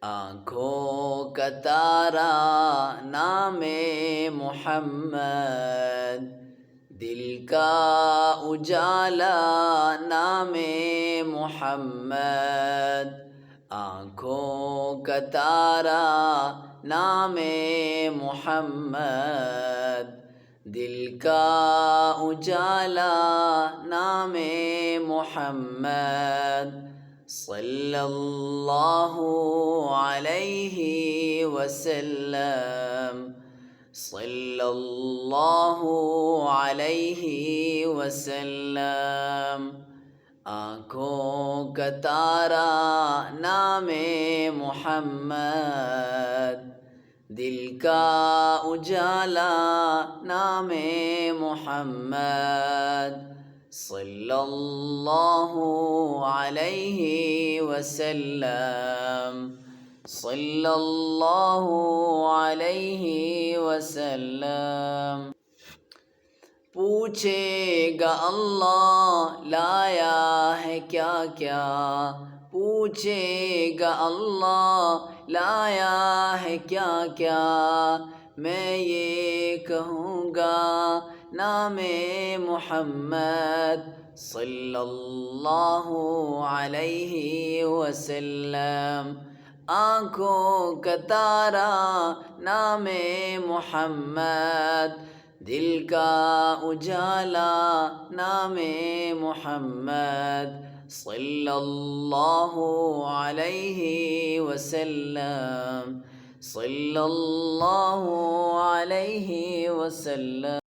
آنکھوں کا تارا نام محمد، دل کا اجالا نام محمد، آنکھوں کا تارا نام محمد، دل کا اجالا نام محمد، صلی اللہ علیہ وسلم، صلی اللہ علیہ وسلم، آنکھوں کا تارا نام محمد، دل کا اجالا نام محمد، صلی اللہ علیہ وسلم، صلی اللہ علیہ وسلم۔ پوچھے گا اللہ لایا ہے کیا کیا، پوچھے گا اللہ لایا ہے کیا کیا، میں یہ کہوں گا نام محمد، صلی اللہ علیہ وسلم، آنکھوں کا تارا نام محمد، دل کا اجالا نام محمد، صلی اللہ علیہ وسلم، صلی اللہ علیہ وسلم۔